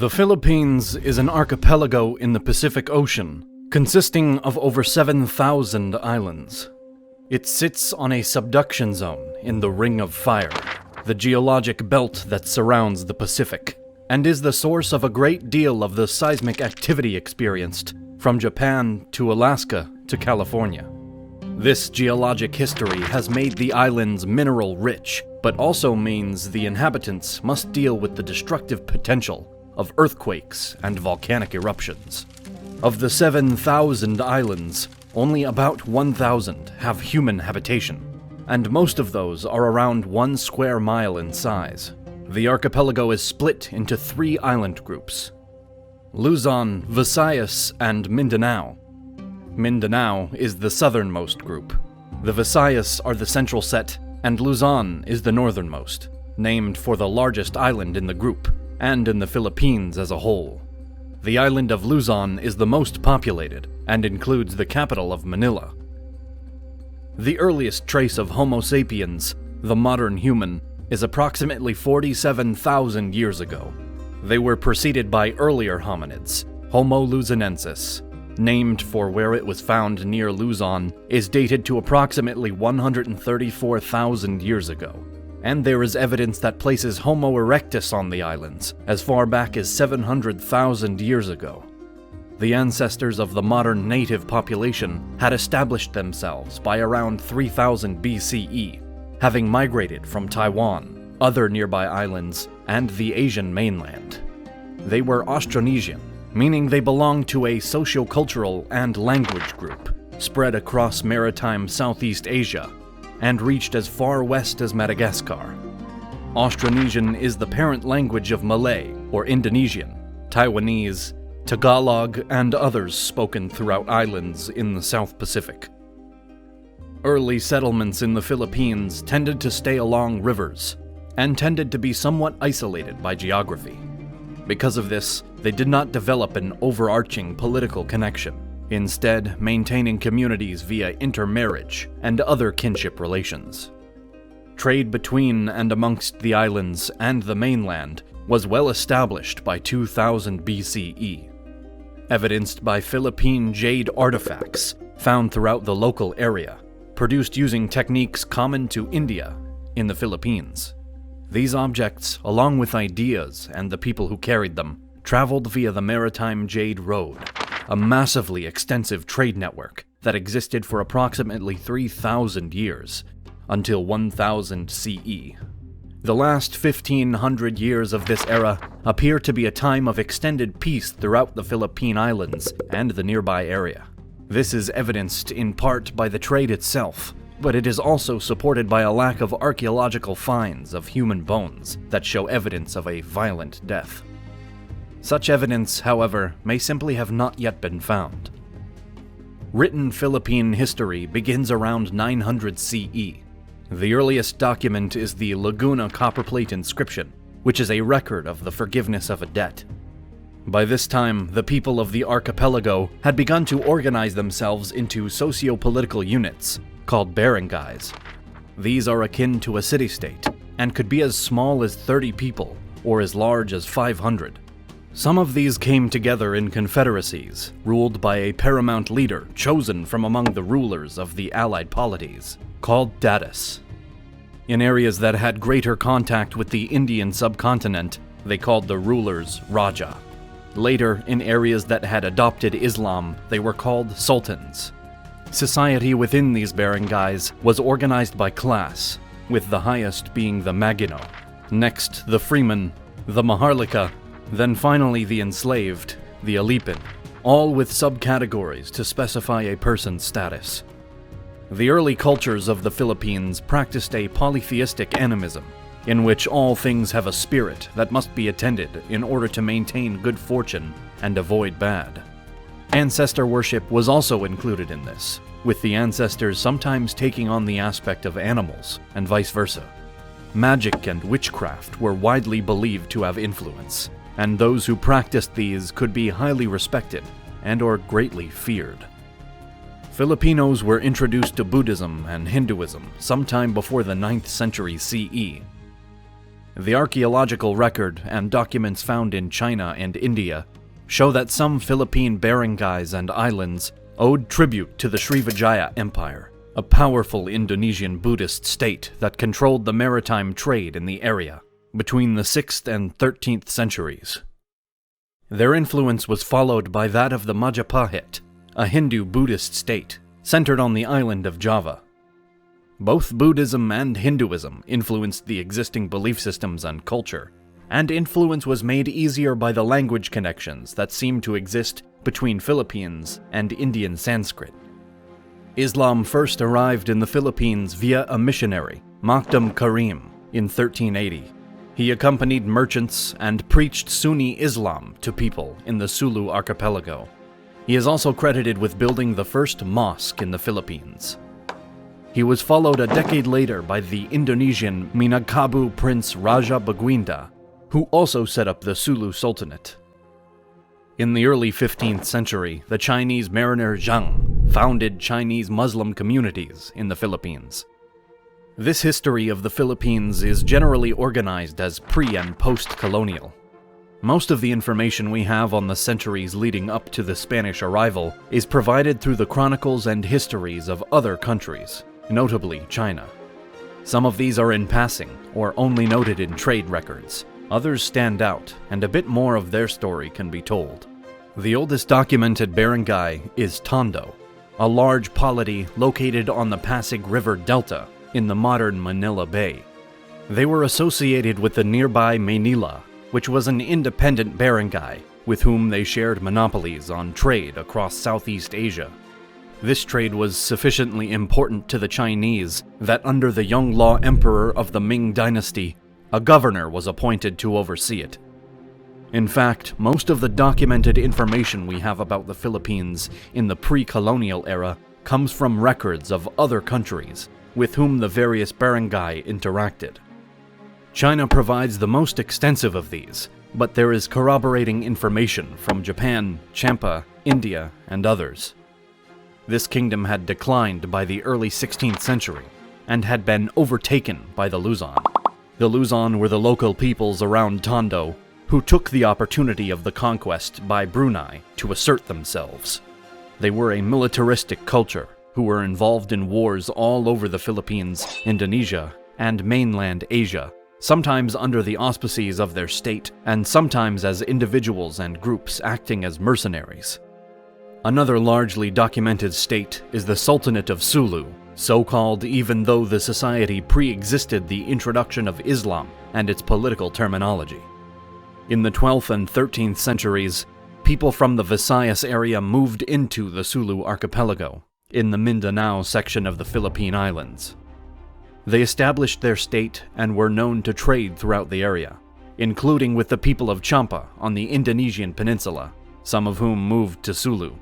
The Philippines is an archipelago in the Pacific Ocean, consisting of over 7,000 islands. It sits on a subduction zone in the Ring of Fire, the geologic belt that surrounds the Pacific, and is the source of a great deal of the seismic activity experienced from Japan to Alaska to California. This geologic history has made the islands mineral-rich, but also means the inhabitants must deal with the destructive potential of earthquakes and volcanic eruptions. Of the 7,000 islands, only about 1,000 have human habitation, and most of those are around 1 square mile in size. The archipelago is split into 3 island groups: Luzon, Visayas, and Mindanao. Mindanao is the southernmost group. The Visayas are the central set, and Luzon is the northernmost, named for the largest island in the group, and in the Philippines as a whole. The island of Luzon is the most populated, and includes the capital of Manila. The earliest trace of Homo sapiens, the modern human, is approximately 47,000 years ago. They were preceded by earlier hominids, Homo luzonensis, named for where it was found near Luzon, is dated to approximately 134,000 years ago. And there is evidence that places Homo erectus on the islands as far back as 700,000 years ago. The ancestors of the modern native population had established themselves by around 3000 BCE, having migrated from Taiwan, other nearby islands, and the Asian mainland. They were Austronesian, meaning they belonged to a socio-cultural and language group spread across maritime Southeast Asia and reached as far west as Madagascar. Austronesian is the parent language of Malay or Indonesian, Taiwanese, Tagalog, and others spoken throughout islands in the South Pacific. Early settlements in the Philippines tended to stay along rivers and tended to be somewhat isolated by geography. Because of this, they did not develop an overarching political connection, instead maintaining communities via intermarriage and other kinship relations. Trade between and amongst the islands and the mainland was well established by 2000 BCE, evidenced by Philippine jade artifacts found throughout the local area, produced using techniques common to India in the Philippines. These objects, along with ideas and the people who carried them, traveled via the Maritime Jade Road, a massively extensive trade network that existed for approximately 3,000 years, until 1000 CE. The last 1,500 years of this era appear to be a time of extended peace throughout the Philippine Islands and the nearby area. This is evidenced in part by the trade itself, but it is also supported by a lack of archaeological finds of human bones that show evidence of a violent death. Such evidence, however, may simply have not yet been found. Written Philippine history begins around 900 CE. The earliest document is the Laguna copperplate inscription, which is a record of the forgiveness of a debt. By this time, the people of the archipelago had begun to organize themselves into socio-political units, called barangays. These are akin to a city-state, and could be as small as 30 people, or as large as 500. Some of these came together in confederacies, ruled by a paramount leader chosen from among the rulers of the allied polities, called datus. In areas that had greater contact with the Indian subcontinent, they called the rulers Raja. Later, in areas that had adopted Islam, they were called sultans. Society within these barangays was organized by class, with the highest being the Magino, next the freeman, the Maharlika, then finally the enslaved, the Alipin, all with subcategories to specify a person's status. The early cultures of the Philippines practiced a polytheistic animism, in which all things have a spirit that must be attended in order to maintain good fortune and avoid bad. Ancestor worship was also included in this, with the ancestors sometimes taking on the aspect of animals, and vice versa. Magic and witchcraft were widely believed to have influence, and those who practiced these could be highly respected and/or greatly feared. Filipinos were introduced to Buddhism and Hinduism sometime before the 9th century CE. The archaeological record and documents found in China and India show that some Philippine barangays and islands owed tribute to the Srivijaya Empire, a powerful Indonesian Buddhist state that controlled the maritime trade in the area between the 6th and 13th centuries. Their influence was followed by that of the Majapahit, a Hindu-Buddhist state centered on the island of Java. Both Buddhism and Hinduism influenced the existing belief systems and culture, and influence was made easier by the language connections that seem to exist between Philippines and Indian Sanskrit. Islam first arrived in the Philippines via a missionary, Makdum Karim, in 1380. He accompanied merchants and preached Sunni Islam to people in the Sulu archipelago. He is also credited with building the first mosque in the Philippines. He was followed a decade later by the Indonesian Minangkabau Prince Raja Baguinda, who also set up the Sulu Sultanate. In the early 15th century, the Chinese mariner Zhang founded Chinese Muslim communities in the Philippines. This history of the Philippines is generally organized as pre- and post-colonial. Most of the information we have on the centuries leading up to the Spanish arrival is provided through the chronicles and histories of other countries, notably China. Some of these are in passing, or only noted in trade records. Others stand out, and a bit more of their story can be told. The oldest documented barangay is Tondo, a large polity located on the Pasig River Delta in the modern Manila Bay. They were associated with the nearby Maynila, which was an independent barangay with whom they shared monopolies on trade across Southeast Asia. This trade was sufficiently important to the Chinese that under the Yongle Emperor of the Ming Dynasty, a governor was appointed to oversee it. In fact, most of the documented information we have about the Philippines in the pre-colonial era comes from records of other countries with whom the various barangay interacted. China provides the most extensive of these, but there is corroborating information from Japan, Champa, India, and others. This kingdom had declined by the early 16th century and had been overtaken by the Luzon. The Luzon were the local peoples around Tondo who took the opportunity of the conquest by Brunei to assert themselves. They were a militaristic culture who were involved in wars all over the Philippines, Indonesia, and mainland Asia, sometimes under the auspices of their state, and sometimes as individuals and groups acting as mercenaries. Another largely documented state is the Sultanate of Sulu, so called even though the society pre-existed the introduction of Islam and its political terminology. In the 12th and 13th centuries, people from the Visayas area moved into the Sulu archipelago, in the Mindanao section of the Philippine Islands. They established their state and were known to trade throughout the area, including with the people of Champa on the Indonesian peninsula, some of whom moved to Sulu.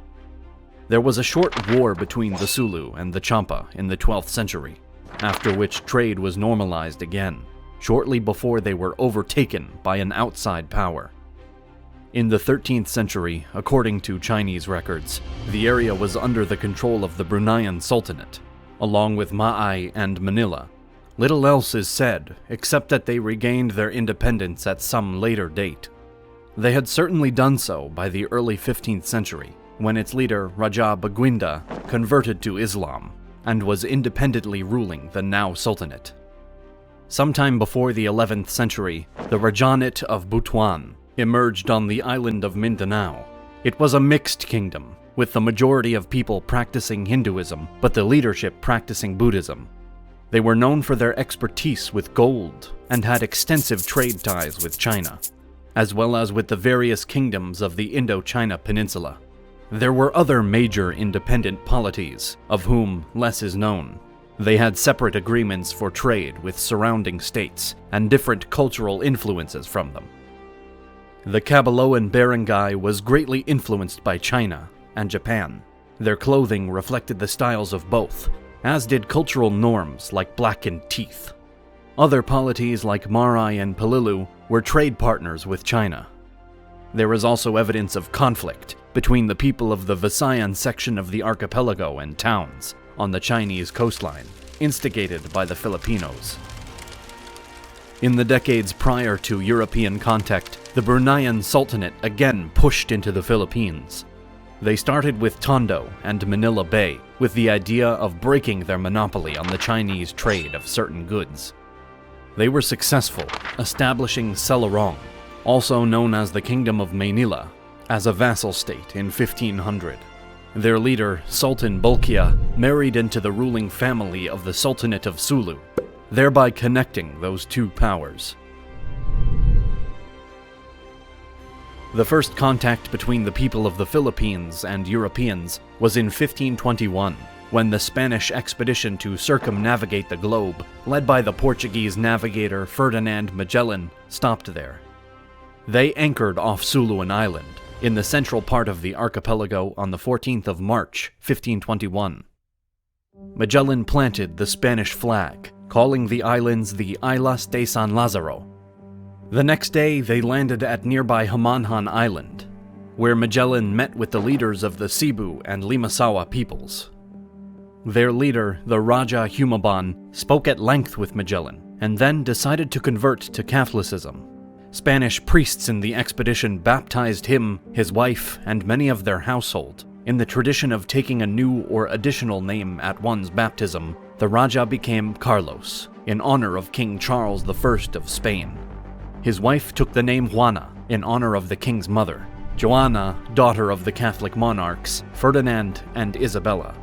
There was a short war between the Sulu and the Champa in the 12th century, after which trade was normalized again, shortly before they were overtaken by an outside power. In the 13th century, according to Chinese records, the area was under the control of the Bruneian Sultanate, along with Ma'ai and Manila. Little else is said, except that they regained their independence at some later date. They had certainly done so by the early 15th century, when its leader, Raja Baguinda, converted to Islam and was independently ruling the now Sultanate. Sometime before the 11th century, the Rajanate of Butuan emerged on the island of Mindanao. It was a mixed kingdom, with the majority of people practicing Hinduism, but the leadership practicing Buddhism. They were known for their expertise with gold and had extensive trade ties with China, as well as with the various kingdoms of the Indochina Peninsula. There were other major independent polities, of whom less is known. They had separate agreements for trade with surrounding states and different cultural influences from them. The Cabaloan barangay was greatly influenced by China and Japan. Their clothing reflected the styles of both, as did cultural norms like blackened teeth. Other polities like Marai and Palilu were trade partners with China. There is also evidence of conflict between the people of the Visayan section of the archipelago and towns on the Chinese coastline, instigated by the Filipinos. In the decades prior to European contact, the Bruneian Sultanate again pushed into the Philippines. They started with Tondo and Manila Bay, with the idea of breaking their monopoly on the Chinese trade of certain goods. They were successful, establishing Selarong, also known as the Kingdom of Manila, as a vassal state in 1500. Their leader, Sultan Bourke, married into the ruling family of the Sultanate of Sulu, thereby connecting those two powers. The first contact between the people of the Philippines and Europeans was in 1521, when the Spanish expedition to circumnavigate the globe, led by the Portuguese navigator Ferdinand Magellan, stopped there. They anchored off Suluan Island, in the central part of the archipelago on the 14th of March, 1521. Magellan planted the Spanish flag, calling the islands the Islas de San Lázaro. The next day, they landed at nearby Hamanhan Island, where Magellan met with the leaders of the Cebu and Limasawa peoples. Their leader, the Raja Humabon, spoke at length with Magellan, and then decided to convert to Catholicism. Spanish priests in the expedition baptized him, his wife, and many of their household. In the tradition of taking a new or additional name at one's baptism, the Raja became Carlos, in honor of King Charles I of Spain. His wife took the name Juana, in honor of the king's mother, Joanna, daughter of the Catholic monarchs, Ferdinand and Isabella.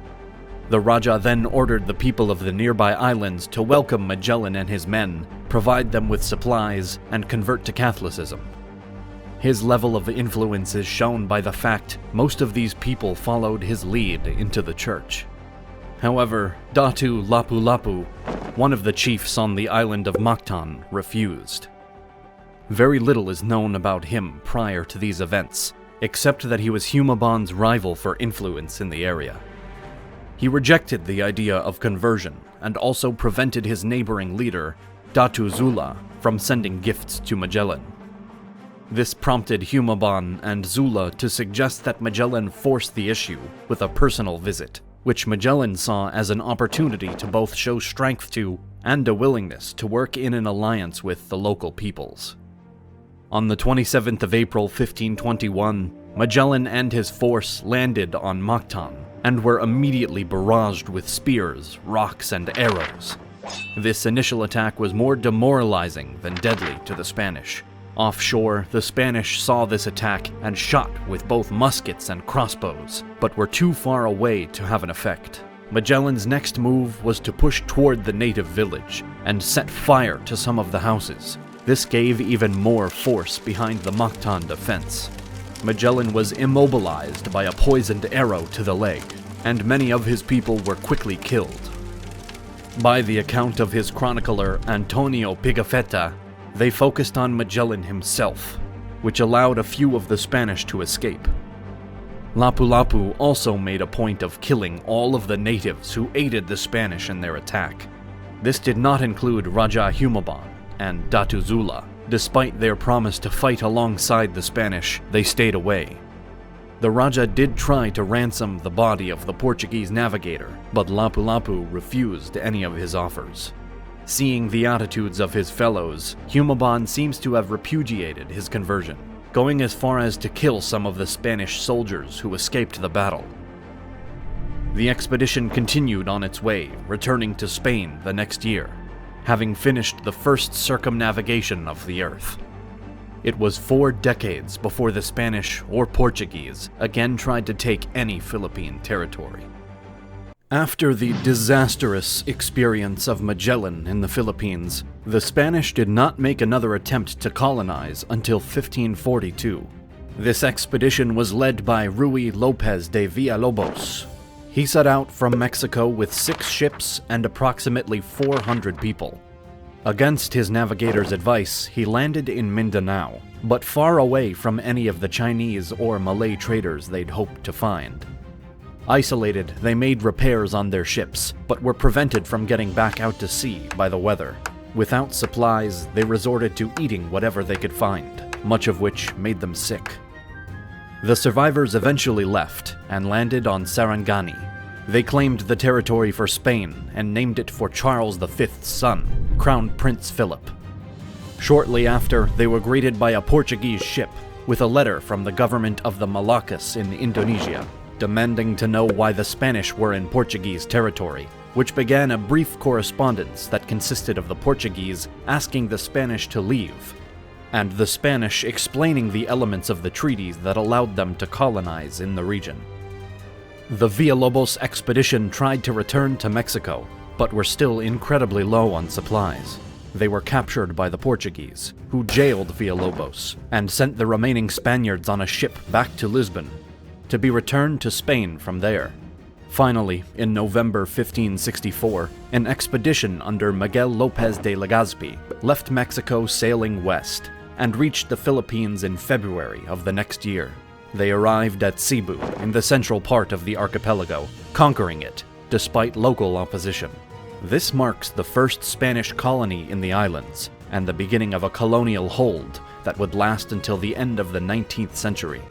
The Raja then ordered the people of the nearby islands to welcome Magellan and his men, provide them with supplies, and convert to Catholicism. His level of influence is shown by the fact most of these people followed his lead into the church. However, Datu Lapu-Lapu, one of the chiefs on the island of Mactan, refused. Very little is known about him prior to these events, except that he was Humabon's rival for influence in the area. He rejected the idea of conversion and also prevented his neighboring leader, Datu Zula, from sending gifts to Magellan. This prompted Humabon and Zula to suggest that Magellan force the issue with a personal visit, which Magellan saw as an opportunity to both show strength to and a willingness to work in an alliance with the local peoples. On the 27th of April 1521, Magellan and his force landed on Mactan and were immediately barraged with spears, rocks, and arrows. This initial attack was more demoralizing than deadly to the Spanish. Offshore, the Spanish saw this attack and shot with both muskets and crossbows, but were too far away to have an effect. Magellan's next move was to push toward the native village and set fire to some of the houses. This gave even more force behind the Mactan defense. Magellan was immobilized by a poisoned arrow to the leg, and many of his people were quickly killed. By the account of his chronicler Antonio Pigafetta, they focused on Magellan himself, which allowed a few of the Spanish to escape. Lapu-Lapu also made a point of killing all of the natives who aided the Spanish in their attack. This did not include Raja Humabon and Datu Zula. Despite their promise to fight alongside the Spanish, they stayed away. The Raja did try to ransom the body of the Portuguese navigator, but Lapu-Lapu refused any of his offers. Seeing the attitudes of his fellows, Humabon seems to have repudiated his conversion, going as far as to kill some of the Spanish soldiers who escaped the battle. The expedition continued on its way, returning to Spain the next year, having finished the first circumnavigation of the Earth. It was 4 decades before the Spanish or Portuguese again tried to take any Philippine territory. After the disastrous experience of Magellan in the Philippines, the Spanish did not make another attempt to colonize until 1542. This expedition was led by Ruy López de Villalobos. He set out from Mexico with 6 ships and approximately 400 people. Against his navigator's advice, he landed in Mindanao, but far away from any of the Chinese or Malay traders they'd hoped to find. Isolated, they made repairs on their ships, but were prevented from getting back out to sea by the weather. Without supplies, they resorted to eating whatever they could find, much of which made them sick. The survivors eventually left and landed on Sarangani. They claimed the territory for Spain and named it for Charles V's son, Crown Prince Philip. Shortly after, they were greeted by a Portuguese ship with a letter from the government of the Moluccas in Indonesia, demanding to know why the Spanish were in Portuguese territory, which began a brief correspondence that consisted of the Portuguese asking the Spanish to leave, and the Spanish explaining the elements of the treaties that allowed them to colonize in the region. The Villalobos expedition tried to return to Mexico, but were still incredibly low on supplies. They were captured by the Portuguese, who jailed Villalobos and sent the remaining Spaniards on a ship back to Lisbon, to be returned to Spain from there. Finally, in November 1564, an expedition under Miguel López de Legazpi left Mexico sailing west and reached the Philippines in February of the next year. They arrived at Cebu, in the central part of the archipelago, conquering it, despite local opposition. This marks the first Spanish colony in the islands, and the beginning of a colonial hold that would last until the end of the 19th century.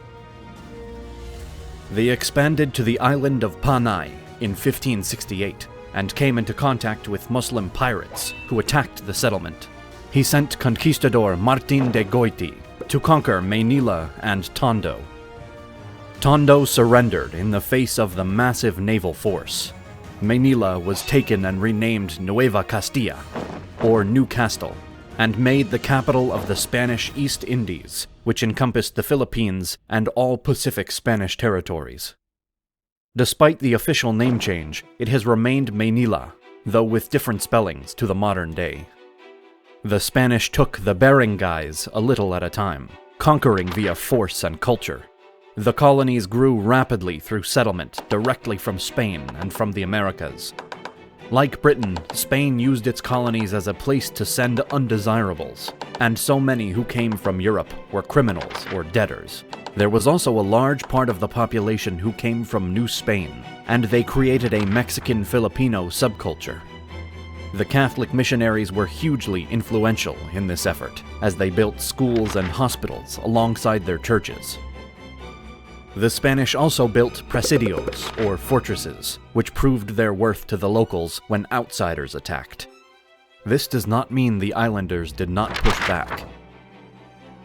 They expanded to the island of Panay in 1568, and came into contact with Muslim pirates who attacked the settlement. He sent conquistador Martin de Goiti to conquer Manila and Tondo. Tondo surrendered in the face of the massive naval force. Manila was taken and renamed Nueva Castilla, or New Castle, and made the capital of the Spanish East Indies, which encompassed the Philippines and all Pacific Spanish territories. Despite the official name change, it has remained Manila, though with different spellings to the modern day. The Spanish took the barangays a little at a time, conquering via force and culture. The colonies grew rapidly through settlement directly from Spain and from the Americas. Like Britain, Spain used its colonies as a place to send undesirables, and so many who came from Europe were criminals or debtors. There was also a large part of the population who came from New Spain, and they created a Mexican-Filipino subculture. The Catholic missionaries were hugely influential in this effort, as they built schools and hospitals alongside their churches. The Spanish also built presidios, or fortresses, which proved their worth to the locals when outsiders attacked. This does not mean the islanders did not push back.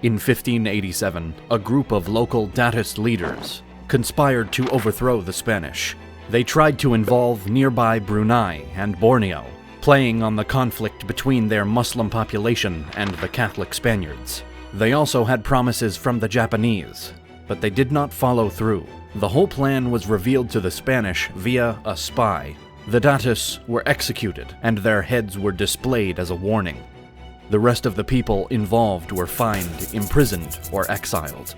In 1587, a group of local Datist leaders conspired to overthrow the Spanish. They tried to involve nearby Brunei and Borneo, playing on the conflict between their Muslim population and the Catholic Spaniards. They also had promises from the Japanese, but they did not follow through. The whole plan was revealed to the Spanish via a spy. The Datists were executed, and their heads were displayed as a warning. The rest of the people involved were fined, imprisoned, or exiled.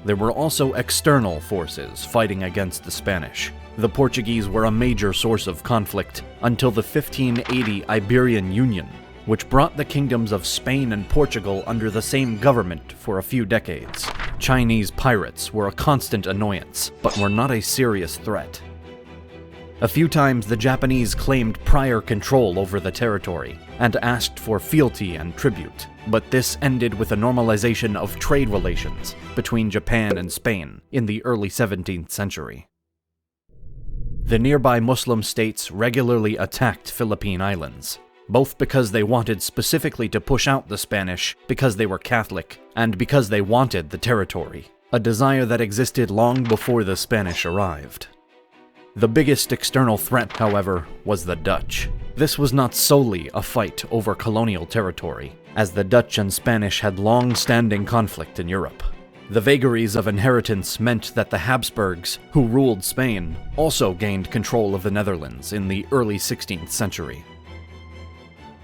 There were also external forces fighting against the Spanish. The Portuguese were a major source of conflict until the 1580 Iberian Union, which brought the kingdoms of Spain and Portugal under the same government for a few decades. Chinese pirates were a constant annoyance, but were not a serious threat. A few times the Japanese claimed prior control over the territory and asked for fealty and tribute, but this ended with a normalization of trade relations between Japan and Spain in the early 17th century. The nearby Muslim states regularly attacked Philippine Islands, both because they wanted specifically to push out the Spanish because they were Catholic, and because they wanted the territory, a desire that existed long before the Spanish arrived. The biggest external threat, however, was the Dutch. This was not solely a fight over colonial territory, as the Dutch and Spanish had long-standing conflict in Europe. The vagaries of inheritance meant that the Habsburgs, who ruled Spain, also gained control of the Netherlands in the early 16th century.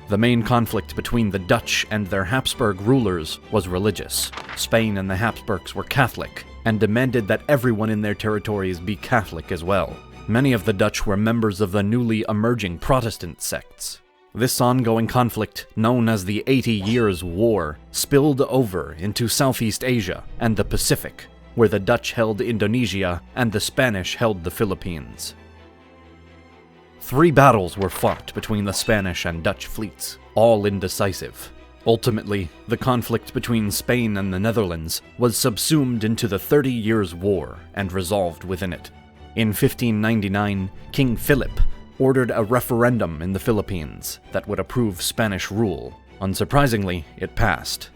The main conflict between the Dutch and their Habsburg rulers was religious. Spain and the Habsburgs were Catholic, and demanded that everyone in their territories be Catholic as well. Many of the Dutch were members of the newly emerging Protestant sects. This ongoing conflict, known as the 80 Years' War, spilled over into Southeast Asia and the Pacific, where the Dutch held Indonesia and the Spanish held the Philippines. 3 battles were fought between the Spanish and Dutch fleets, all indecisive. Ultimately, the conflict between Spain and the Netherlands was subsumed into the 30 Years' War and resolved within it. In 1599, King Philip ordered a referendum in the Philippines that would approve Spanish rule. Unsurprisingly, it passed.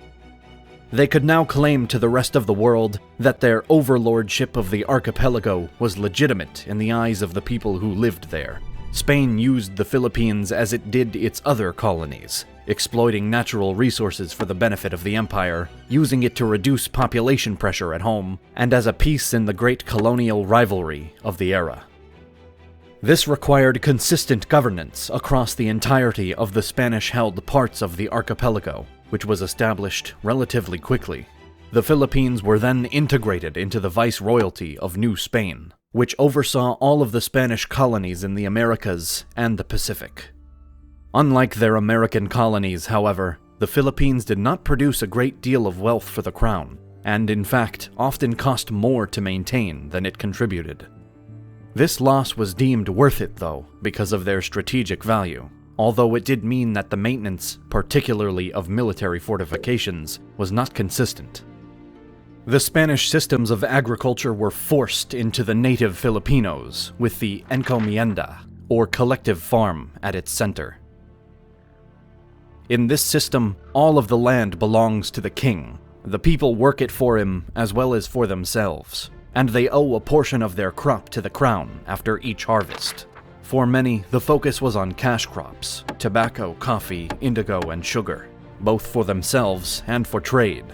They could now claim to the rest of the world that their overlordship of the archipelago was legitimate in the eyes of the people who lived there. Spain used the Philippines as it did its other colonies, exploiting natural resources for the benefit of the empire, using it to reduce population pressure at home, and as a piece in the great colonial rivalry of the era. This required consistent governance across the entirety of the Spanish-held parts of the archipelago, which was established relatively quickly. The Philippines were then integrated into the Viceroyalty of New Spain, which oversaw all of the Spanish colonies in the Americas and the Pacific. Unlike their American colonies, however, the Philippines did not produce a great deal of wealth for the crown, and in fact often cost more to maintain than it contributed. This loss was deemed worth it, though, because of their strategic value, although it did mean that the maintenance, particularly of military fortifications, was not consistent. The Spanish systems of agriculture were forced into the native Filipinos, with the encomienda, or collective farm, at its center. In this system, all of the land belongs to the king. The people work it for him as well as for themselves, and they owe a portion of their crop to the crown after each harvest. For many, the focus was on cash crops, tobacco, coffee, indigo, and sugar, both for themselves and for trade.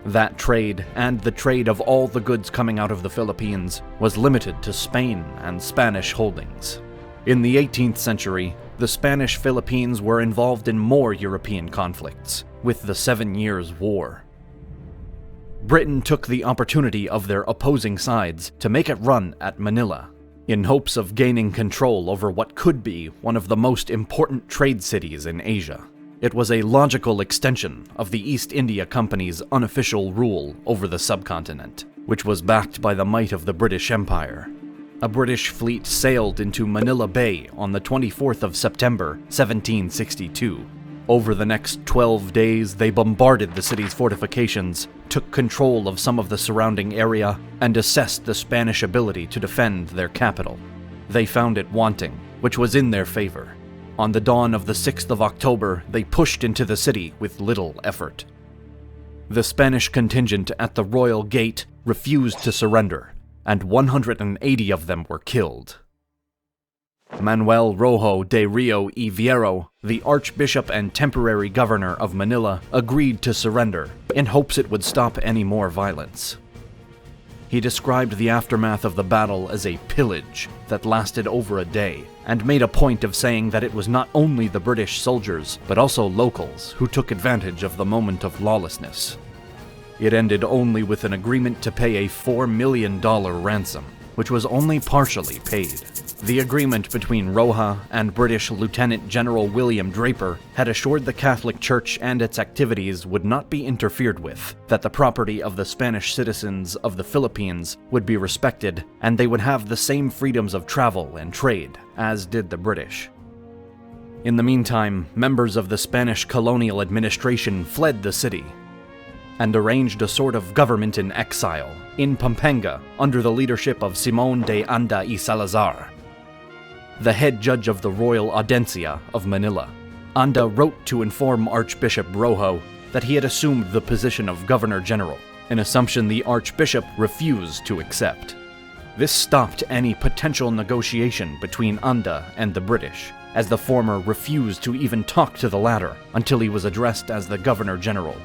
That trade, and the trade of all the goods coming out of the Philippines, was limited to Spain and Spanish holdings. In the 18th century, the Spanish Philippines were involved in more European conflicts, with the 7 Years' War. Britain took the opportunity of their opposing sides to make a run at Manila, in hopes of gaining control over what could be one of the most important trade cities in Asia. It was a logical extension of the East India Company's unofficial rule over the subcontinent, which was backed by the might of the British Empire. A British fleet sailed into Manila Bay on the 24th of September, 1762. Over the next 12 days, they bombarded the city's fortifications, took control of some of the surrounding area, and assessed the Spanish ability to defend their capital. They found it wanting, which was in their favor. On the dawn of the 6th of October, they pushed into the city with little effort. The Spanish contingent at the Royal Gate refused to surrender, and 180 of them were killed. Manuel Rojo de Rio y Viero, the Archbishop and temporary governor of Manila, agreed to surrender, in hopes it would stop any more violence. He described the aftermath of the battle as a pillage that lasted over a day, and made a point of saying that it was not only the British soldiers, but also locals who took advantage of the moment of lawlessness. It ended only with an agreement to pay a $4 million ransom, which was only partially paid. The agreement between Roja and British Lieutenant General William Draper had assured the Catholic Church and its activities would not be interfered with, that the property of the Spanish citizens of the Philippines would be respected, and they would have the same freedoms of travel and trade as did the British. In the meantime, members of the Spanish colonial administration fled the city and arranged a sort of government in exile in Pampanga under the leadership of Simón de Anda y Salazar, the head judge of the Royal Audiencia of Manila. Anda wrote to inform Archbishop Rojo that he had assumed the position of Governor General, an assumption the Archbishop refused to accept. This stopped any potential negotiation between Anda and the British, as the former refused to even talk to the latter until he was addressed as the Governor General.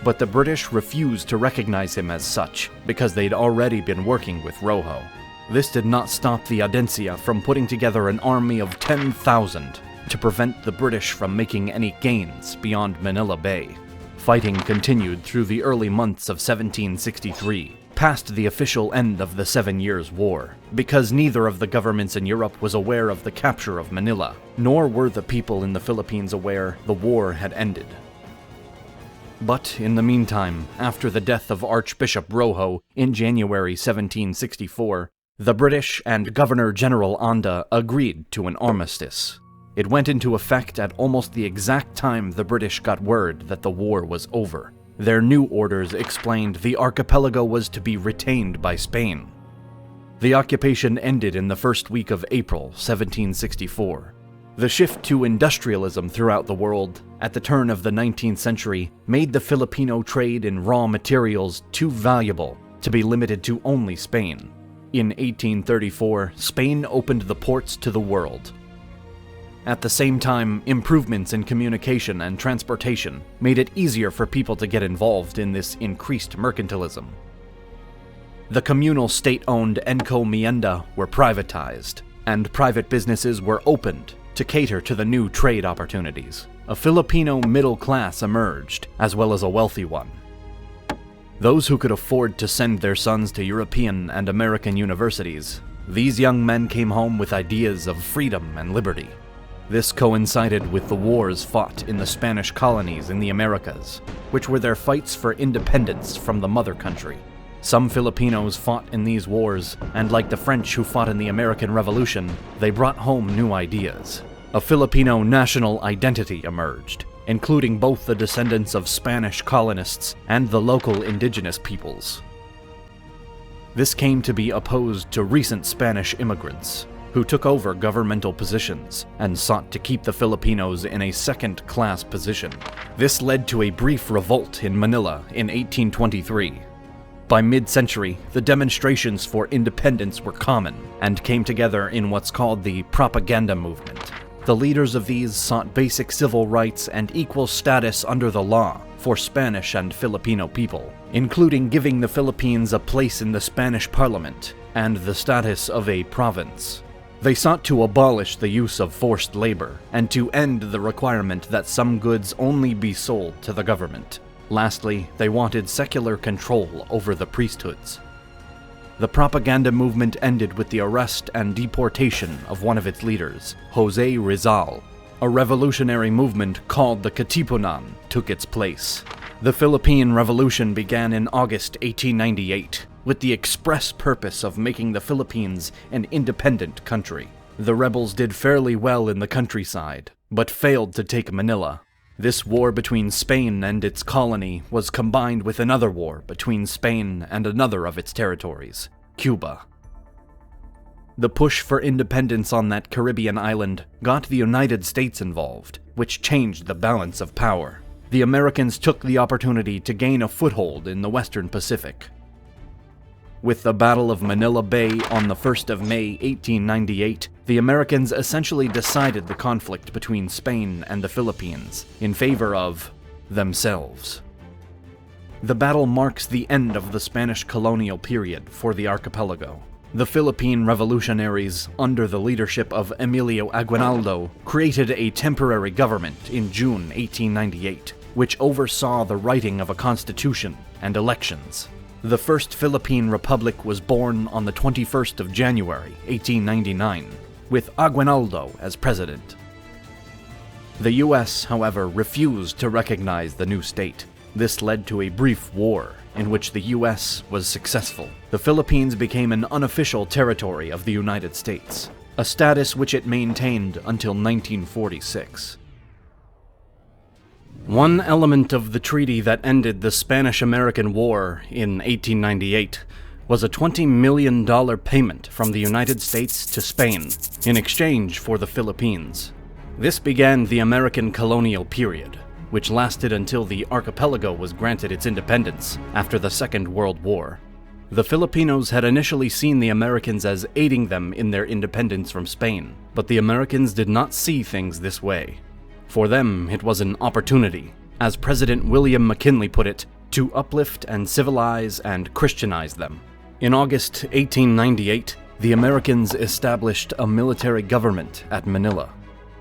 But the British refused to recognize him as such, because they'd already been working with Rojo. This did not stop the Audiencia from putting together an army of 10,000 to prevent the British from making any gains beyond Manila Bay. Fighting continued through the early months of 1763, past the official end of the 7 Years' War, because neither of the governments in Europe was aware of the capture of Manila, nor were the people in the Philippines aware the war had ended. But in the meantime, after the death of Archbishop Rojo in January 1764, the British and Governor General Anda agreed to an armistice. It went into effect at almost the exact time the British got word that the war was over. Their new orders explained the archipelago was to be retained by Spain. The occupation ended in the first week of April 1764. The shift to industrialism throughout the world at the turn of the 19th century made the Filipino trade in raw materials too valuable to be limited to only Spain. In 1834, Spain opened the ports to the world. At the same time, improvements in communication and transportation made it easier for people to get involved in this increased mercantilism. The communal state-owned encomienda were privatized, and private businesses were opened to cater to the new trade opportunities. A Filipino middle class emerged, as well as a wealthy one. Those who could afford to send their sons to European and American universities, these young men came home with ideas of freedom and liberty. This coincided with the wars fought in the Spanish colonies in the Americas, which were their fights for independence from the mother country. Some Filipinos fought in these wars, and like the French who fought in the American Revolution, they brought home new ideas. A Filipino national identity emerged, including both the descendants of Spanish colonists and the local indigenous peoples. This came to be opposed to recent Spanish immigrants, who took over governmental positions and sought to keep the Filipinos in a second-class position. This led to a brief revolt in Manila in 1823. By mid-century, the demonstrations for independence were common and came together in what's called the propaganda movement. The leaders of these sought basic civil rights and equal status under the law for Spanish and Filipino people, including giving the Philippines a place in the Spanish parliament and the status of a province. They sought to abolish the use of forced labor and to end the requirement that some goods only be sold to the government. Lastly, they wanted secular control over the priesthoods. The propaganda movement ended with the arrest and deportation of one of its leaders, Jose Rizal. A revolutionary movement called the Katipunan took its place. The Philippine Revolution began in August 1898, with the express purpose of making the Philippines an independent country. The rebels did fairly well in the countryside, but failed to take Manila. This war between Spain and its colony was combined with another war between Spain and another of its territories, Cuba. The push for independence on that Caribbean island got the United States involved, which changed the balance of power. The Americans took the opportunity to gain a foothold in the Western Pacific. With the Battle of Manila Bay on the 1st of May 1898, the Americans essentially decided the conflict between Spain and the Philippines in favor of themselves. The battle marks the end of the Spanish colonial period for the archipelago. The Philippine revolutionaries, under the leadership of Emilio Aguinaldo, created a temporary government in June 1898, which oversaw the writing of a constitution and elections. The first Philippine Republic was born on the 21st of January, 1899, with Aguinaldo as president. The US, however, refused to recognize the new state. This led to a brief war, in which the US was successful. The Philippines became an unofficial territory of the United States, a status which it maintained until 1946. One element of the treaty that ended the Spanish-American War in 1898 was a $20 million payment from the United States to Spain in exchange for the Philippines. This began the American colonial period, which lasted until the archipelago was granted its independence after the Second World War. The Filipinos had initially seen the Americans as aiding them in their independence from Spain, but the Americans did not see things this way. For them, it was an opportunity, as President William McKinley put it, to uplift and civilize and Christianize them. In August 1898, the Americans established a military government at Manila.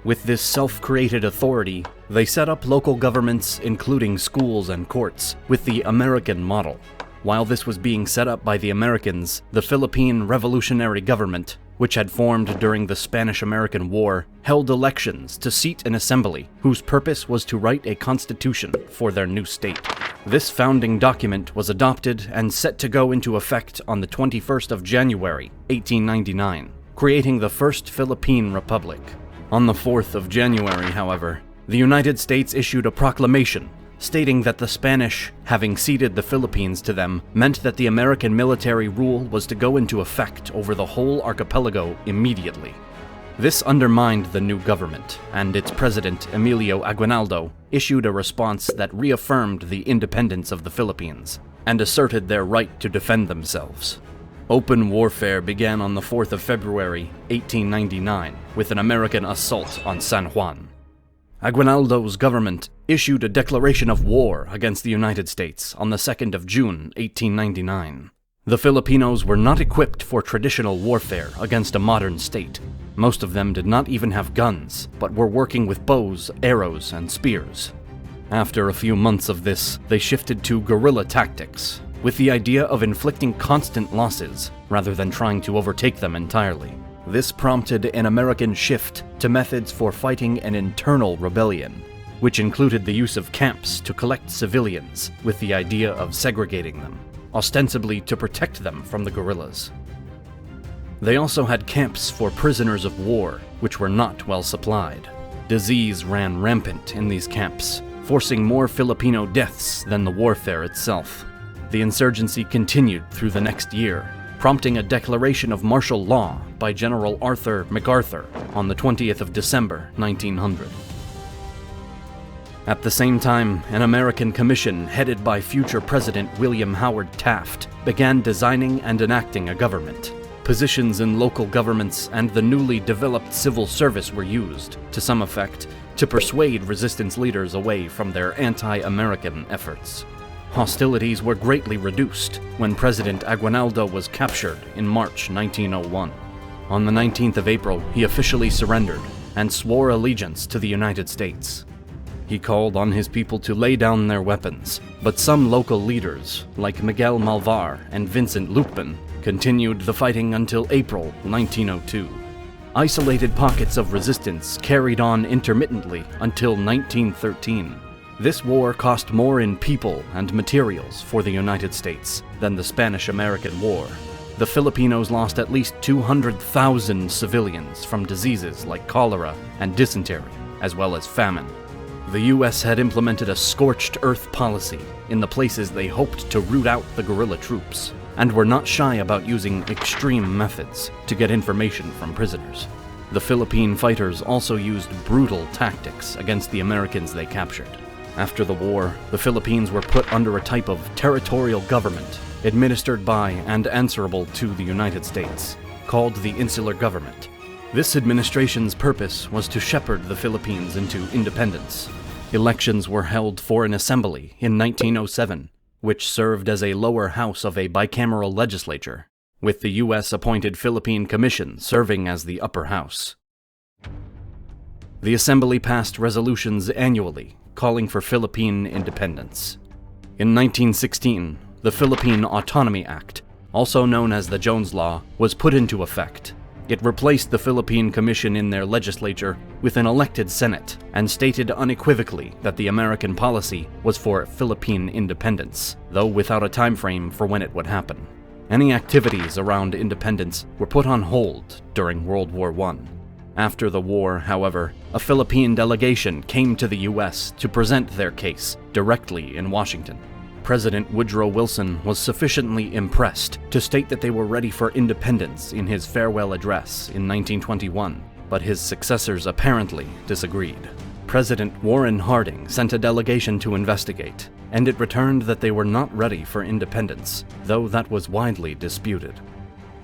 With this self-created authority, they set up local governments, including schools and courts, with the American model. While this was being set up by the Americans, the Philippine Revolutionary Government, which had formed during the Spanish-American War, held elections to seat an assembly whose purpose was to write a constitution for their new state. This founding document was adopted and set to go into effect on the 21st of January, 1899, creating the first Philippine Republic. On the 4th of January, however, the United States issued a proclamation stating that the Spanish, having ceded the Philippines to them, meant that the American military rule was to go into effect over the whole archipelago immediately. This undermined the new government, and its president, Emilio Aguinaldo, issued a response that reaffirmed the independence of the Philippines and asserted their right to defend themselves. Open warfare began on the 4th of February, 1899, with an American assault on San Juan. Aguinaldo's government issued a declaration of war against the United States on the 2nd of June, 1899. The Filipinos were not equipped for traditional warfare against a modern state. Most of them did not even have guns, but were working with bows, arrows, and spears. After a few months of this, they shifted to guerrilla tactics, with the idea of inflicting constant losses rather than trying to overtake them entirely. This prompted an American shift to methods for fighting an internal rebellion, which included the use of camps to collect civilians with the idea of segregating them, ostensibly to protect them from the guerrillas. They also had camps for prisoners of war, which were not well supplied. Disease ran rampant in these camps, forcing more Filipino deaths than the warfare itself. The insurgency continued through the next year, prompting a declaration of martial law by General Arthur MacArthur on the 20th of December, 1900. At the same time, an American commission headed by future President William Howard Taft began designing and enacting a government. Positions in local governments and the newly developed civil service were used, to some effect, to persuade resistance leaders away from their anti-American efforts. Hostilities were greatly reduced when President Aguinaldo was captured in March 1901. On the 19th of April, he officially surrendered and swore allegiance to the United States. He called on his people to lay down their weapons, but some local leaders, like Miguel Malvar and Vincent Lucban, continued the fighting until April 1902. Isolated pockets of resistance carried on intermittently until 1913. This war cost more in people and materials for the United States than the Spanish-American War. The Filipinos lost at least 200,000 civilians from diseases like cholera and dysentery, as well as famine. The U.S. had implemented a scorched earth policy in the places they hoped to root out the guerrilla troops, and were not shy about using extreme methods to get information from prisoners. The Philippine fighters also used brutal tactics against the Americans they captured. After the war, the Philippines were put under a type of territorial government administered by and answerable to the United States, called the Insular Government. This administration's purpose was to shepherd the Philippines into independence. Elections were held for an assembly in 1907, which served as a lower house of a bicameral legislature, with the U.S.-appointed Philippine Commission serving as the upper house. The assembly passed resolutions annually calling for Philippine independence. In 1916, the Philippine Autonomy Act, also known as the Jones Law, was put into effect. It replaced the Philippine Commission in their legislature with an elected Senate and stated unequivocally that the American policy was for Philippine independence, though without a time frame for when it would happen. Any activities around independence were put on hold during World War I. After the war, however, a Philippine delegation came to the U.S. to present their case directly in Washington. President Woodrow Wilson was sufficiently impressed to state that they were ready for independence in his farewell address in 1921, but his successors apparently disagreed. President Warren Harding sent a delegation to investigate, and it returned that they were not ready for independence, though that was widely disputed.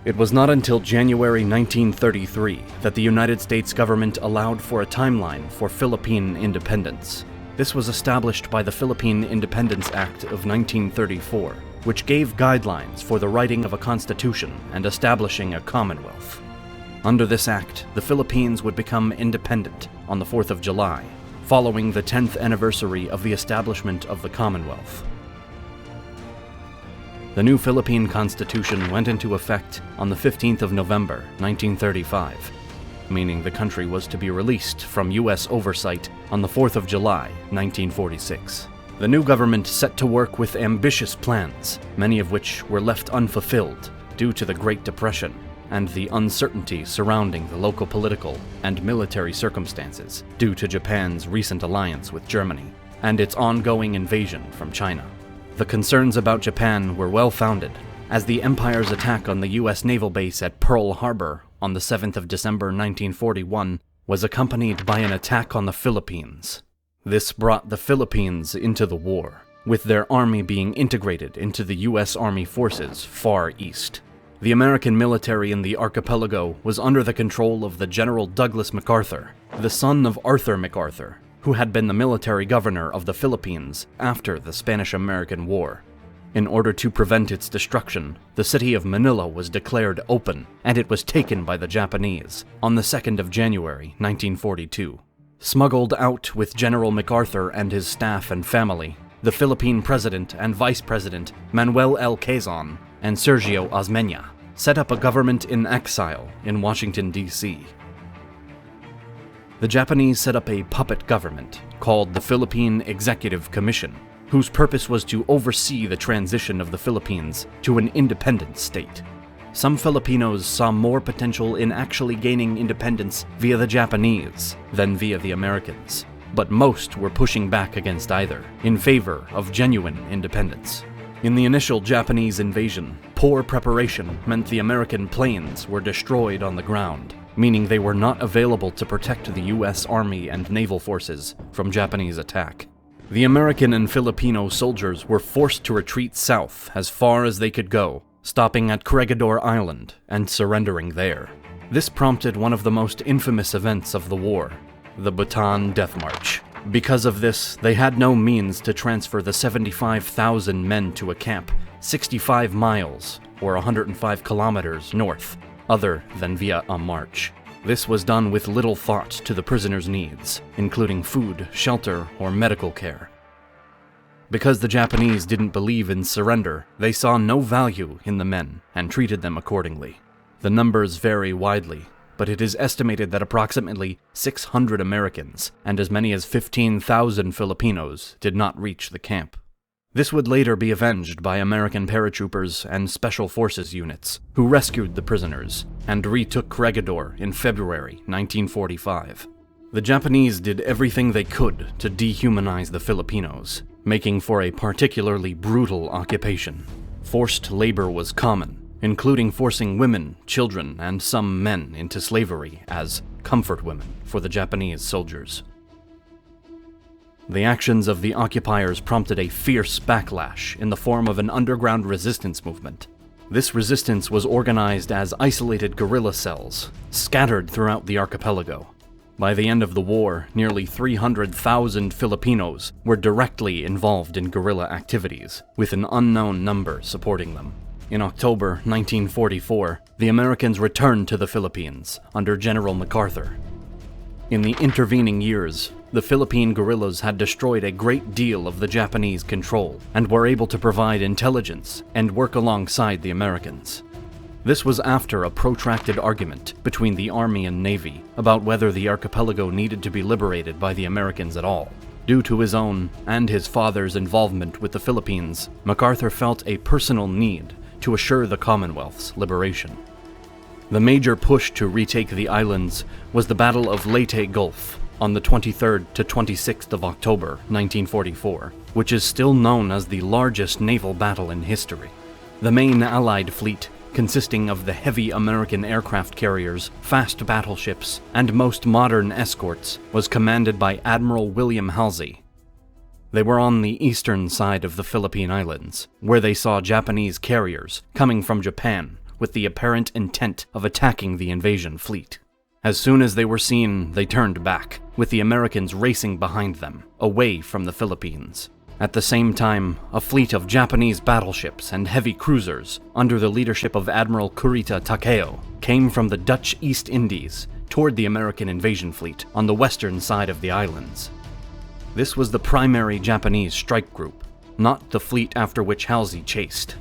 It was not until January 1933 that the United States government allowed for a timeline for Philippine independence. This was established by the Philippine Independence Act of 1934, which gave guidelines for the writing of a constitution and establishing a commonwealth. Under this act, the Philippines would become independent on the 4th of July, following the 10th anniversary of the establishment of the Commonwealth. The new Philippine Constitution went into effect on the 15th of November, 1935, meaning the country was to be released from U.S. oversight on the 4th of July, 1946. The new government set to work with ambitious plans, many of which were left unfulfilled due to the Great Depression and the uncertainty surrounding the local political and military circumstances due to Japan's recent alliance with Germany and its ongoing invasion from China. The concerns about Japan were well-founded, as the Empire's attack on the U.S. naval base at Pearl Harbor on the 7th of December 1941, was accompanied by an attack on the Philippines. This brought the Philippines into the war, with their army being integrated into the U.S. Army forces far east. The American military in the archipelago was under the control of the General Douglas MacArthur, the son of Arthur MacArthur, who had been the military governor of the Philippines after the Spanish-American War. In order to prevent its destruction, the city of Manila was declared open, and it was taken by the Japanese on the 2nd of January 1942. Smuggled out with General MacArthur and his staff and family, the Philippine President and Vice President Manuel L. Quezon and Sergio Osmeña set up a government in exile in Washington, D.C. The Japanese set up a puppet government called the Philippine Executive Commission, whose purpose was to oversee the transition of the Philippines to an independent state. Some Filipinos saw more potential in actually gaining independence via the Japanese than via the Americans, but most were pushing back against either, in favor of genuine independence. In the initial Japanese invasion, poor preparation meant the American planes were destroyed on the ground, meaning they were not available to protect the U.S. Army and naval forces from Japanese attack. The American and Filipino soldiers were forced to retreat south as far as they could go, stopping at Corregidor Island and surrendering there. This prompted one of the most infamous events of the war, the Bataan Death March. Because of this, they had no means to transfer the 75,000 men to a camp 65 miles or 105 kilometers north, other than via a march. This was done with little thought to the prisoners' needs, including food, shelter, or medical care. Because the Japanese didn't believe in surrender, they saw no value in the men and treated them accordingly. The numbers vary widely, but it is estimated that approximately 600 Americans and as many as 15,000 Filipinos did not reach the camp. This would later be avenged by American paratroopers and special forces units, who rescued the prisoners and retook Corregidor in February 1945. The Japanese did everything they could to dehumanize the Filipinos, making for a particularly brutal occupation. Forced labor was common, including forcing women, children, and some men into slavery as comfort women for the Japanese soldiers. The actions of the occupiers prompted a fierce backlash in the form of an underground resistance movement. This resistance was organized as isolated guerrilla cells, scattered throughout the archipelago. By the end of the war, nearly 300,000 Filipinos were directly involved in guerrilla activities, with an unknown number supporting them. In October 1944, the Americans returned to the Philippines under General MacArthur. In the intervening years, the Philippine guerrillas had destroyed a great deal of the Japanese control and were able to provide intelligence and work alongside the Americans. This was after a protracted argument between the Army and Navy about whether the archipelago needed to be liberated by the Americans at all. Due to his own and his father's involvement with the Philippines, MacArthur felt a personal need to assure the Commonwealth's liberation. The major push to retake the islands was the Battle of Leyte Gulf on the 23rd to 26th of October 1944, which is still known as the largest naval battle in history. The main Allied fleet, consisting of the heavy American aircraft carriers, fast battleships, and most modern escorts, was commanded by Admiral William Halsey. They were on the eastern side of the Philippine Islands, where they saw Japanese carriers coming from Japan with the apparent intent of attacking the invasion fleet. As soon as they were seen, they turned back, with the Americans racing behind them, away from the Philippines. At the same time, a fleet of Japanese battleships and heavy cruisers, under the leadership of Admiral Kurita Takeo, came from the Dutch East Indies toward the American invasion fleet on the western side of the islands. This was the primary Japanese strike group, not the fleet after which Halsey chased.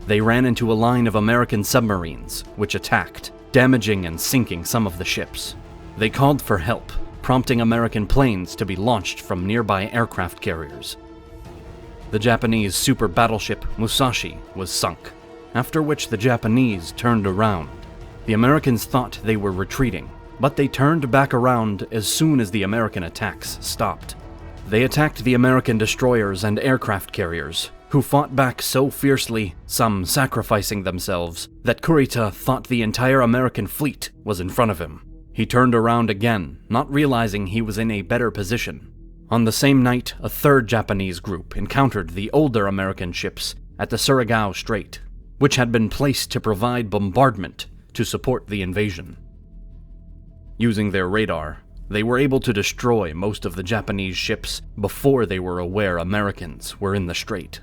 They ran into a line of American submarines, which attacked, damaging and sinking some of the ships. They called for help, prompting American planes to be launched from nearby aircraft carriers. The Japanese super battleship Musashi was sunk, after which the Japanese turned around. The Americans thought they were retreating, but they turned back around as soon as the American attacks stopped. They attacked the American destroyers and aircraft carriers, who fought back so fiercely, some sacrificing themselves, that Kurita thought the entire American fleet was in front of him. He turned around again, not realizing he was in a better position. On the same night, a third Japanese group encountered the older American ships at the Surigao Strait, which had been placed to provide bombardment to support the invasion. Using their radar, they were able to destroy most of the Japanese ships before they were aware Americans were in the strait.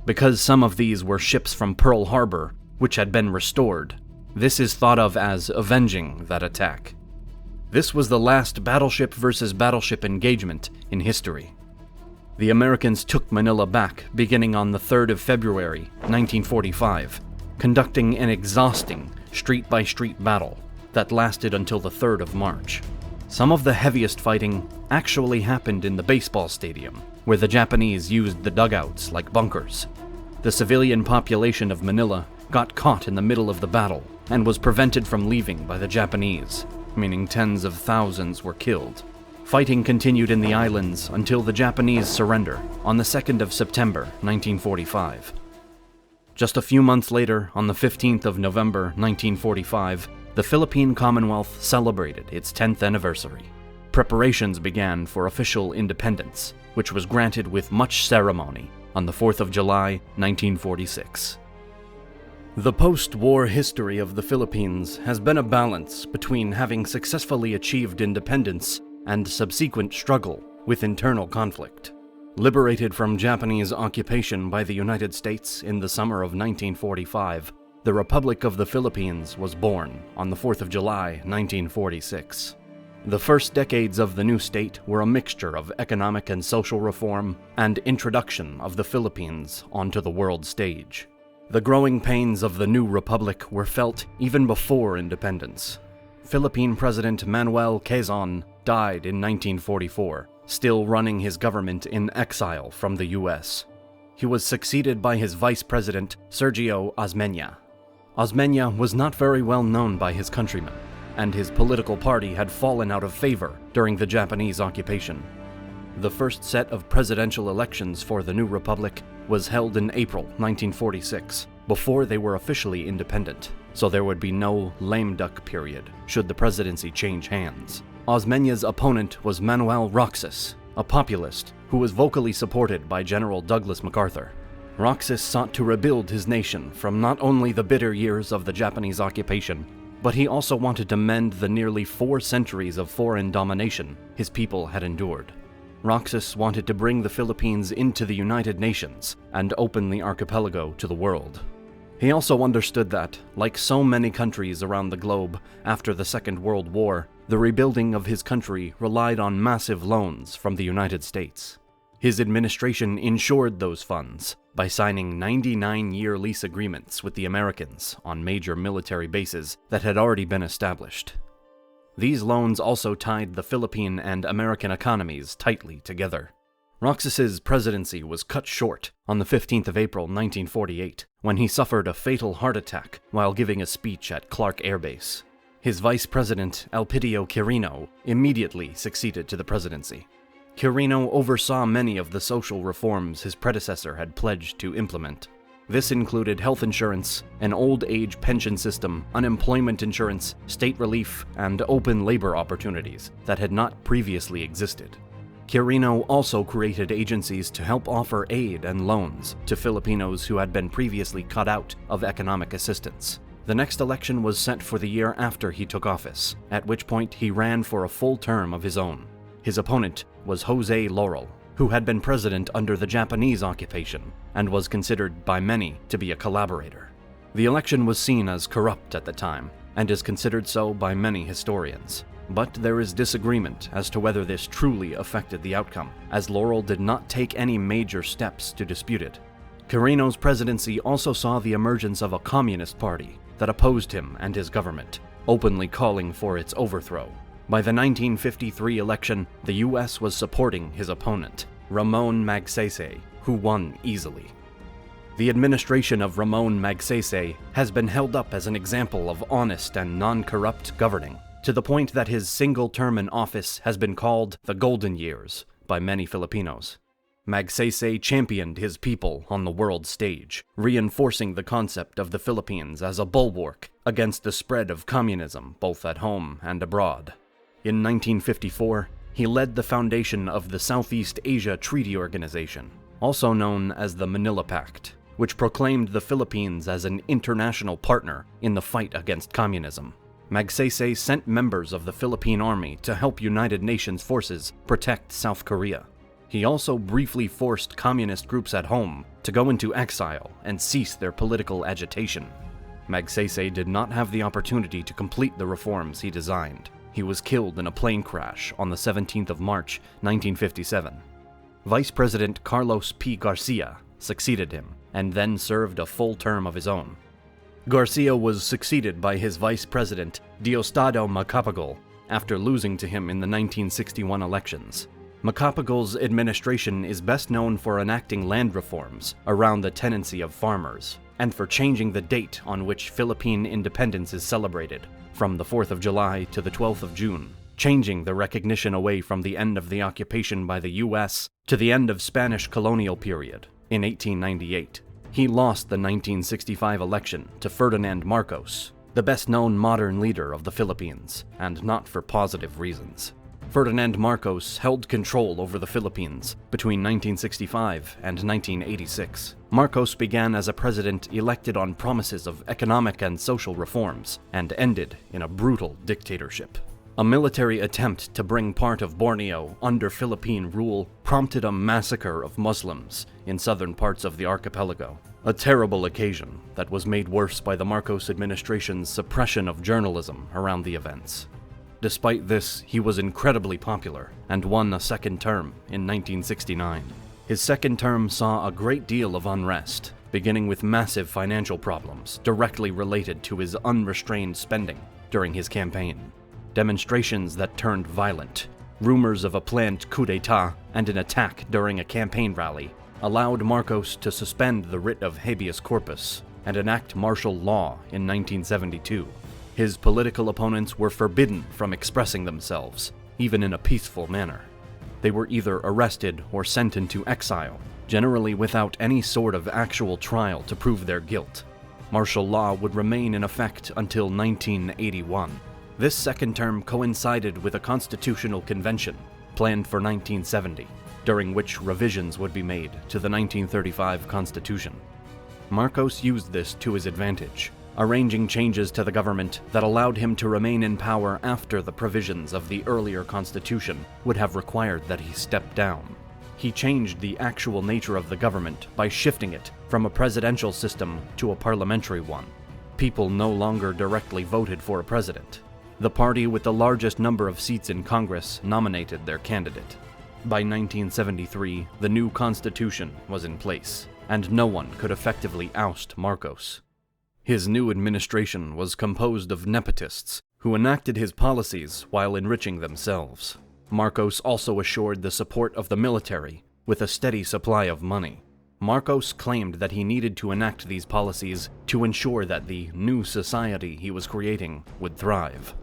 Because some of these were ships from Pearl Harbor, which had been restored, this is thought of as avenging that attack. This was the last battleship versus battleship engagement in history. The Americans took Manila back beginning on the 3rd of February, 1945, conducting an exhausting street-by-street battle that lasted until the 3rd of March. Some of the heaviest fighting actually happened in the baseball stadium, where the Japanese used the dugouts like bunkers. The civilian population of Manila got caught in the middle of the battle and was prevented from leaving by the Japanese, meaning tens of thousands were killed. Fighting continued in the islands until the Japanese surrender on the 2nd of September, 1945. Just a few months later, on the 15th of November, 1945, the Philippine Commonwealth celebrated its 10th anniversary. Preparations began for official independence, which was granted with much ceremony on the 4th of July, 1946. The post-war history of the Philippines has been a balance between having successfully achieved independence and subsequent struggle with internal conflict. Liberated from Japanese occupation by the United States in the summer of 1945, the Republic of the Philippines was born on the 4th of July, 1946. The first decades of the new state were a mixture of economic and social reform and introduction of the Philippines onto the world stage. The growing pains of the new republic were felt even before independence. Philippine President Manuel Quezon died in 1944, still running his government in exile from the US. He was succeeded by his vice president, Sergio Osmeña. Osmeña was not very well known by his countrymen, and his political party had fallen out of favor during the Japanese occupation. The first set of presidential elections for the new republic was held in April 1946, before they were officially independent, so there would be no lame duck period should the presidency change hands. Osmeña's opponent was Manuel Roxas, a populist who was vocally supported by General Douglas MacArthur. Roxas sought to rebuild his nation from not only the bitter years of the Japanese occupation, but he also wanted to mend the nearly 4 centuries of foreign domination his people had endured. Roxas wanted to bring the Philippines into the United Nations and open the archipelago to the world. He also understood that, like so many countries around the globe after the Second World War, the rebuilding of his country relied on massive loans from the United States. His administration ensured those funds by signing 99-year lease agreements with the Americans on major military bases that had already been established. These loans also tied the Philippine and American economies tightly together. Roxas's presidency was cut short on the 15th of April 1948, when he suffered a fatal heart attack while giving a speech at Clark Air Base. His vice president, Elpidio Quirino, immediately succeeded to the presidency. Quirino oversaw many of the social reforms his predecessor had pledged to implement. This included health insurance, an old age pension system, unemployment insurance, state relief, and open labor opportunities that had not previously existed. Quirino also created agencies to help offer aid and loans to Filipinos who had been previously cut out of economic assistance. The next election was set for the year after he took office, at which point he ran for a full term of his own. His opponent was Jose Laurel, who had been president under the Japanese occupation and was considered by many to be a collaborator. The election was seen as corrupt at the time, and is considered so by many historians. But there is disagreement as to whether this truly affected the outcome, as Laurel did not take any major steps to dispute it. Quirino's presidency also saw the emergence of a communist party that opposed him and his government, openly calling for its overthrow. By the 1953 election, the US was supporting his opponent, Ramon Magsaysay, who won easily. The administration of Ramon Magsaysay has been held up as an example of honest and non-corrupt governing, to the point that his single term in office has been called the Golden Years by many Filipinos. Magsaysay championed his people on the world stage, reinforcing the concept of the Philippines as a bulwark against the spread of communism both at home and abroad. In 1954, he led the foundation of the Southeast Asia Treaty Organization, also known as the Manila Pact, which proclaimed the Philippines as an international partner in the fight against communism. Magsaysay sent members of the Philippine Army to help United Nations forces protect South Korea. He also briefly forced communist groups at home to go into exile and cease their political agitation. Magsaysay did not have the opportunity to complete the reforms he designed. He was killed in a plane crash on the 17th of March, 1957. Vice President Carlos P. Garcia succeeded him, and then served a full term of his own. Garcia was succeeded by his vice president, Diosdado Macapagal, after losing to him in the 1961 elections. Macapagal's administration is best known for enacting land reforms around the tenancy of farmers, and for changing the date on which Philippine independence is celebrated, from the 4th of July to the 12th of June, changing the recognition away from the end of the occupation by the U.S. to the end of Spanish colonial period in 1898. He lost the 1965 election to Ferdinand Marcos, the best-known modern leader of the Philippines, and not for positive reasons. Ferdinand Marcos held control over the Philippines between 1965 and 1986. Marcos began as a president elected on promises of economic and social reforms, and ended in a brutal dictatorship. A military attempt to bring part of Borneo under Philippine rule prompted a massacre of Muslims in southern parts of the archipelago, a terrible occasion that was made worse by the Marcos administration's suppression of journalism around the events. Despite this, he was incredibly popular and won a second term in 1969. His second term saw a great deal of unrest, beginning with massive financial problems directly related to his unrestrained spending during his campaign. Demonstrations that turned violent, rumors of a planned coup d'etat, and an attack during a campaign rally allowed Marcos to suspend the writ of habeas corpus and enact martial law in 1972. His political opponents were forbidden from expressing themselves, even in a peaceful manner. They were either arrested or sent into exile, generally without any sort of actual trial to prove their guilt. Martial law would remain in effect until 1981. This second term coincided with a constitutional convention planned for 1970, during which revisions would be made to the 1935 Constitution. Marcos used this to his advantage, arranging changes to the government that allowed him to remain in power after the provisions of the earlier constitution would have required that he step down. He changed the actual nature of the government by shifting it from a presidential system to a parliamentary one. People no longer directly voted for a president. The party with the largest number of seats in Congress nominated their candidate. By 1973, the new constitution was in place, and no one could effectively oust Marcos. His new administration was composed of nepotists who enacted his policies while enriching themselves. Marcos also assured the support of the military with a steady supply of money. Marcos claimed that he needed to enact these policies to ensure that the new society he was creating would thrive.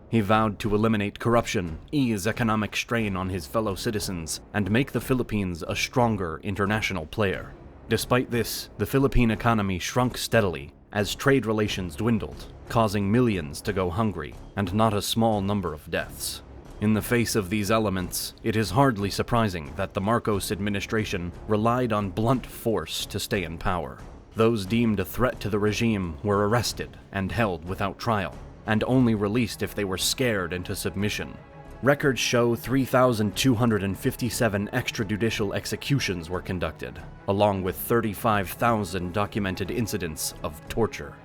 He vowed to eliminate corruption, ease economic strain on his fellow citizens, and make the Philippines a stronger international player. Despite this, the Philippine economy shrunk steadily as trade relations dwindled, causing millions to go hungry, and not a small number of deaths. In the face of these elements, it is hardly surprising that the Marcos administration relied on blunt force to stay in power. Those deemed a threat to the regime were arrested and held without trial, and only released if they were scared into submission. Records show 3,257 extrajudicial executions were conducted, along with 35,000 documented incidents of torture.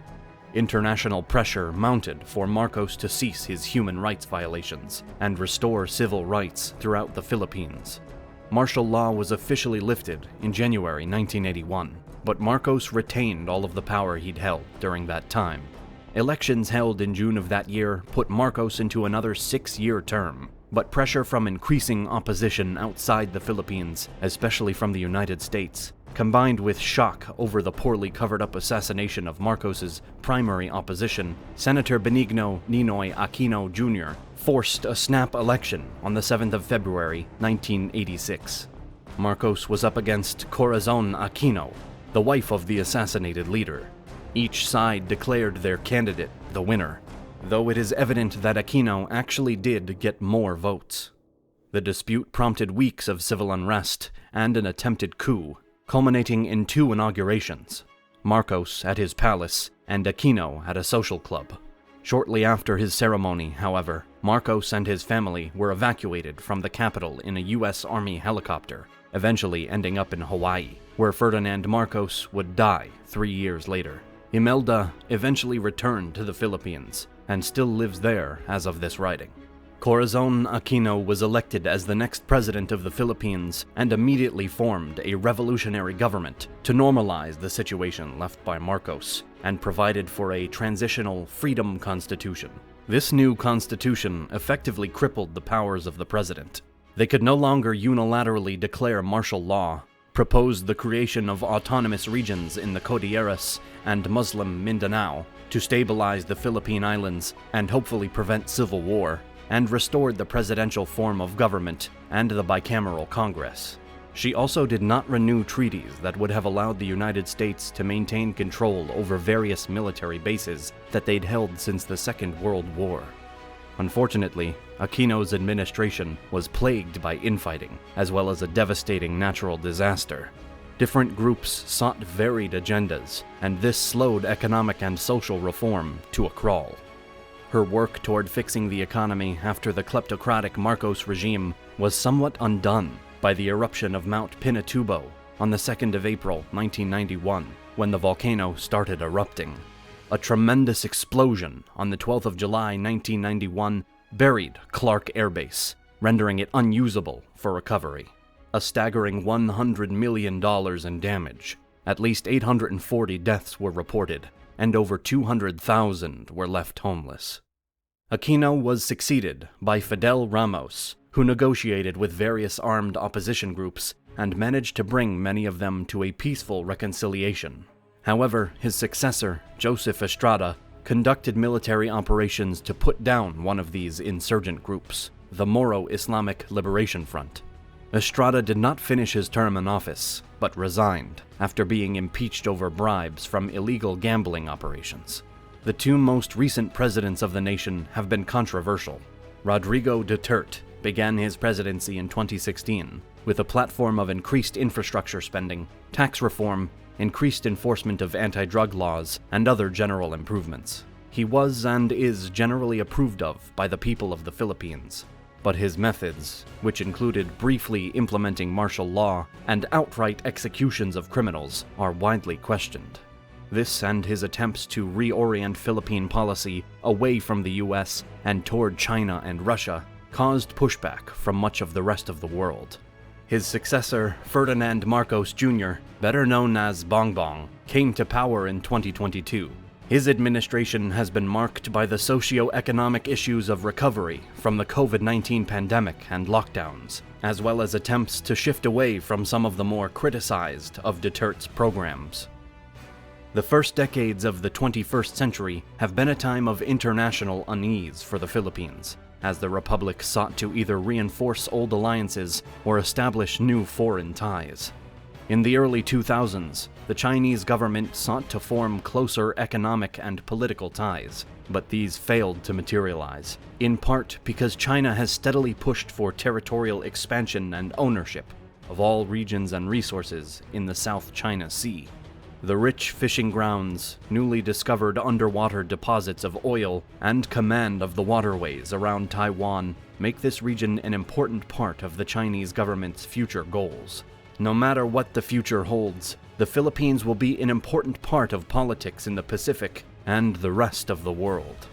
International pressure mounted for Marcos to cease his human rights violations and restore civil rights throughout the Philippines. Martial law was officially lifted in January 1981, but Marcos retained all of the power he'd held during that time. Elections held in June of that year put Marcos into another 6-year term, but pressure from increasing opposition outside the Philippines, especially from the United States, combined with shock over the poorly covered-up assassination of Marcos's primary opposition, Senator Benigno Ninoy Aquino Jr., forced a snap election on the 7th of February, 1986. Marcos was up against Corazon Aquino, the wife of the assassinated leader. Each side declared their candidate the winner, though it is evident that Aquino actually did get more votes. The dispute prompted weeks of civil unrest and an attempted coup, culminating in 2 inaugurations, Marcos at his palace and Aquino at a social club. Shortly after his ceremony, however, Marcos and his family were evacuated from the capital in a U.S. Army helicopter, eventually ending up in Hawaii, where Ferdinand Marcos would die 3 years later. Imelda eventually returned to the Philippines and still lives there as of this writing. Corazon Aquino was elected as the next president of the Philippines and immediately formed a revolutionary government to normalize the situation left by Marcos and provided for a transitional freedom constitution. This new constitution effectively crippled the powers of the president. They could no longer unilaterally declare martial law, proposed the creation of autonomous regions in the Cordilleras and Muslim Mindanao to stabilize the Philippine Islands and hopefully prevent civil war, and restored the presidential form of government and the bicameral Congress. She also did not renew treaties that would have allowed the United States to maintain control over various military bases that they'd held since the Second World War. Unfortunately, Aquino's administration was plagued by infighting, as well as a devastating natural disaster. Different groups sought varied agendas, and this slowed economic and social reform to a crawl. Her work toward fixing the economy after the kleptocratic Marcos regime was somewhat undone by the eruption of Mount Pinatubo on the 2nd of April 1991, when the volcano started erupting. A tremendous explosion on the 12th of July 1991 buried Clark Air Base, rendering it unusable for recovery. A staggering $100 million in damage. At least 840 deaths were reported, and over 200,000 were left homeless. Aquino was succeeded by Fidel Ramos, who negotiated with various armed opposition groups and managed to bring many of them to a peaceful reconciliation. However, his successor, Joseph Estrada, conducted military operations to put down one of these insurgent groups, the Moro Islamic Liberation Front. Estrada did not finish his term in office, but resigned after being impeached over bribes from illegal gambling operations. The 2 most recent presidents of the nation have been controversial. Rodrigo Duterte began his presidency in 2016 with a platform of increased infrastructure spending, tax reform, increased enforcement of anti-drug laws, and other general improvements. He was and is generally approved of by the people of the Philippines. But his methods, which included briefly implementing martial law and outright executions of criminals, are widely questioned. This and his attempts to reorient Philippine policy away from the US and toward China and Russia caused pushback from much of the rest of the world. His successor, Ferdinand Marcos Jr., better known as Bongbong, came to power in 2022. His administration has been marked by the socio-economic issues of recovery from the COVID-19 pandemic and lockdowns, as well as attempts to shift away from some of the more criticized of Duterte's programs. The first decades of the 21st century have been a time of international unease for the Philippines, as the Republic sought to either reinforce old alliances or establish new foreign ties. In the early 2000s, the Chinese government sought to form closer economic and political ties, but these failed to materialize, in part because China has steadily pushed for territorial expansion and ownership of all regions and resources in the South China Sea. The rich fishing grounds, newly discovered underwater deposits of oil, and command of the waterways around Taiwan make this region an important part of the Chinese government's future goals. No matter what the future holds, the Philippines will be an important part of politics in the Pacific and the rest of the world.